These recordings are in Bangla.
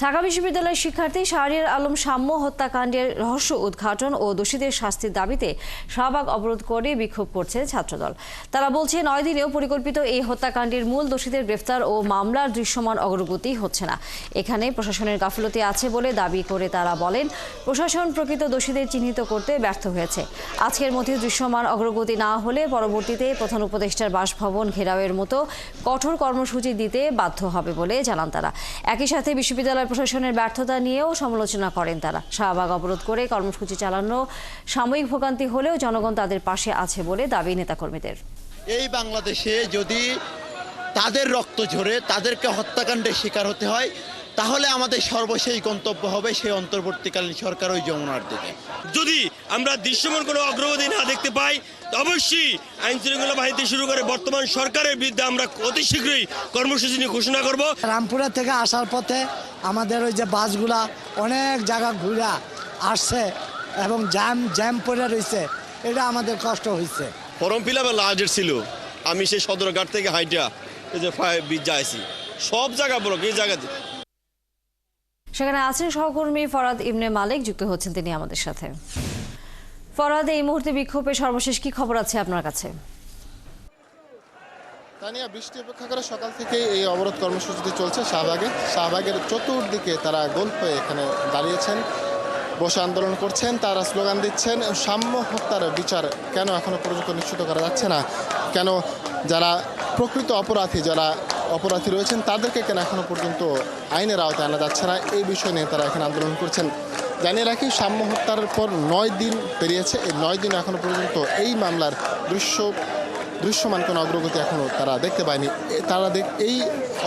ঢাকা বিশ্ববিদ্যালয়ের শিক্ষার্থী শাহরিয়ার আলম সাম্য হত্যাকাণ্ডের রহস্য উদ্ঘাটন ও দোষীদের শাস্তির দাবিতে শাহবাগ অবরোধ করে বিক্ষোভ করছে ছাত্রদল। তারা বলছে 9 দিনেও পরিকল্পিত এই হত্যাকাণ্ডের মূল দোষীদের গ্রেফতার ও মামলার দৃশ্যমান অগ্রগতি হচ্ছে না। এখানে প্রশাসনের গাফিলতি আছে বলে দাবি করে তারা বলেন, প্রশাসন প্রকৃত দোষীদের চিহ্নিত করতে ব্যর্থ হয়েছে। আজকের মধ্যে দৃশ্যমান অগ্রগতি না হলে পরবর্তীতে প্রধান উপদেষ্টার বাসভবন ঘেরাওয়ের মতো কঠোর কর্মসূচি দিতে বাধ্য হবে বলে জানান তারা। একই সাথে বিশ্ববিদ্যালয় প্রশাসনের ব্যর্থতা নিয়েও সমালোচনা করেন তারা। শাহবাগ অবরোধ করে কর্মসূচি চালানো সাময়িক ভোগান্তি হলেও জনগণ তাদের পাশে আছে বলে দাবি নেতাকর্মীদের। এই বাংলাদেশে যদি তাদের রক্ত ঝরে তাদেরকে হত্যাকাণ্ডের শিকার হতে হয়, তাহলে আমাদের সর্বশেষ গন্তব্য হবে সেই অন্তর্বর্তীকালীন সরকার ওই যমুনার দিকে। যদি আমরা দৃশ্যমান কোনো অগ্রগতি না দেখতে পাই, অবশ্যই আইন শৃঙ্খলা বাহিনী শুরু করে বর্তমান সরকারের বিরুদ্ধে আমরা অতি শীঘ্রই কর্মসূচি নিয়ে ঘোষণা করব। রামপুরা থেকে আসার পথে আমাদের ওই যে বাসগুলা অনেক জায়গা ঘুরে আসছে এবং জ্যাম পড়ে রয়েছে, এটা আমাদের কষ্ট হয়েছে। ফর্ম ফিল আপের লাস্ট ডেট ছিল, আমি সেই সদরঘাট থেকে হাইটা এই যে ব্রিজ যাইছি, সব জায়গা বলো এই জায়গাতে। সেখানে আছেন সহকর্মী ফরাদ ইবনে মালিক, যুক্ত হচ্ছেন তিনি আমাদের সাথে। ফরাদ, এই মুহূর্তে বিক্ষোভের সর্বশেষ কি খবর আছে আপনার কাছে? তানিয়া, বৃষ্টি উপেক্ষা করে সকাল থেকে এই অবরোধ কর্মসূচিটি চলছে শাহবাগের চতুর্দিকে তারা গোল হয়ে এখানে দাঁড়িয়েছেন, বসে আন্দোলন করছেন। তারা স্লোগান দিচ্ছেন, সাম্য হত্যার বিচার কেন এখনো পর্যন্ত নিশ্চিত করা যাচ্ছে না, কেন যারা প্রকৃত অপরাধী রয়েছেন তাদেরকে কেন এখনো পর্যন্ত আইনের আওতায় আনা যাচ্ছে না, এই বিষয় নিয়ে তারা এখানে আন্দোলন করছেন। জানিয়ে রাখি, সাম্য হত্যার পর 9 দিন পেরিয়েছে। এই 9 দিন এখনো পর্যন্ত এই মামলার দৃশ্যমান কোনো অগ্রগতি এখনও তারা দেখতে পায়নি। এই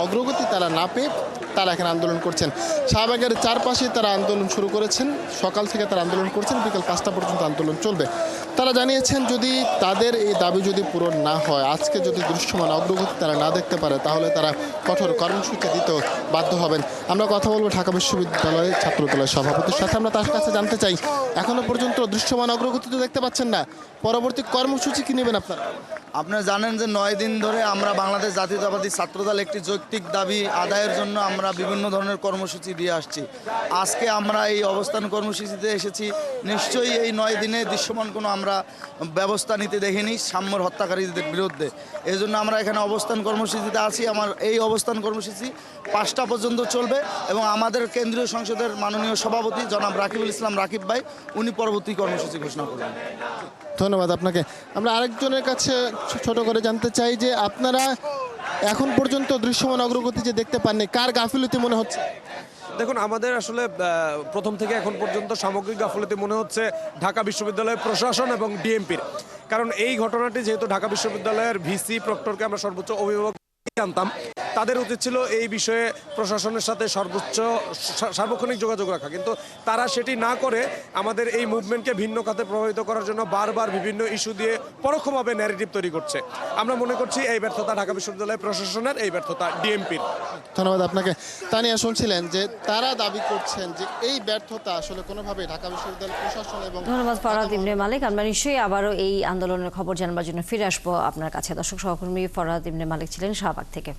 অগ্রগতি তারা না পেয়ে তারা এখানে আন্দোলন করছেন। শাহবাগের চারপাশে তারা আন্দোলন শুরু করেছেন, সকাল থেকে তারা আন্দোলন করছেন, বিকেল 5টা পর্যন্ত আন্দোলন চলবে। তারা জানিয়েছেন, যদি তাদের এই দাবি যদি পূরণ না হয়, আজকে যদি দৃশ্যমান অগ্রগতি তারা না দেখতে পারে, তাহলে তারা কঠোর কর্মসূচি দিতেও বাধ্য হবেন। আমরা কথা বলবো ঢাকা বিশ্ববিদ্যালয়ের ছাত্রদলের সভাপতির সাথে। আমরা তার কাছে জানতে চাই, এখনো পর্যন্ত দৃশ্যমান অগ্রগতি তো দেখতে পাচ্ছেন না, পরবর্তী কর্মসূচি কি নেবেন আপনারা? আপনারা জানেন যে 9 দিন ধরে আমরা বাংলাদেশ জাতীয়তাবাদী ছাত্রদল একটি যৌক্তিক দাবি আদায়ের জন্য আমরা বিভিন্ন ধরনের কর্মসূচি দিয়ে আসছি। আজকে আমরা এই অবস্থান কর্মসূচিতে এসেছি। নিশ্চয়ই এই 9 দিনে দৃশ্যমান কোনো আমরা ব্যবস্থা নিতে দেখিনি সাম্যর হত্যাকারীদের বিরুদ্ধে। এই জন্য আমরা এখানে অবস্থান কর্মসূচিতে আছি। আমার এই অবস্থান কর্মসূচি 5টা পর্যন্ত চলবে এবং আমাদের কেন্দ্রীয় সংসদের মাননীয় সভাপতি জনাব রাকিবুল ইসলাম রাকিব ভাই, উনি পরবর্তী কর্মসূচি ঘোষণা করবেন। ধন্যবাদ আপনাকে। আমরা আরেকজনের কাছে ছোট করে জানতে চাই যে আপনারা এখন পর্যন্ত দৃশ্যমান অগ্রগতি যে দেখতে পাননি, কার গাফিলতি মনে হচ্ছে? দেখুন, আমাদের আসলে প্রথম থেকে এখন পর্যন্ত সামগ্রিক গাফিলতি মনে হচ্ছে ঢাকা বিশ্ববিদ্যালয়ের প্রশাসন এবং ডিএমপির। কারণ এই ঘটনাটি যেহেতু ঢাকা বিশ্ববিদ্যালয়ের ভিসি প্রক্টরকে আমরা সর্বোচ্চ অভিভাবক জানতাম, তাদের উচিত ছিল এই বিষয়ে প্রশাসনের সাথে সার্বক্ষণিক যোগাযোগ রাখা, কিন্তু তারা সেটি না করে আমাদের এই মুভমেন্টকে ভিন্ন খাতে প্রভাবিত করার জন্য বারবার বিভিন্ন ইস্যু দিয়ে পরোক্ষভাবে ন্যারেটিভ তৈরি করছে। আমরা মনে করছি এই ব্যর্থতা ঢাকা বিশ্ববিদ্যালয় প্রশাসনের, এই ব্যর্থতা ডিএমপির। ধন্যবাদ আপনাকে। তানিয়া, শুনছিলেন যে তারা দাবি করছেন যে এই ব্যর্থতা আসলে কোনোভাবে ঢাকা বিশ্ববিদ্যালয় প্রশাসন এবং। ধন্যবাদ ফরাদ ইবনে মালিক। আমরা নিশ্চয়ই আবারও এই আন্দোলনের খবর জানবার জন্য ফিরে আসবো আপনার কাছে। দর্শক, সহকর্মী ফরাদ ইবনে মালিক ছিলেন শাহবাগ থেকে।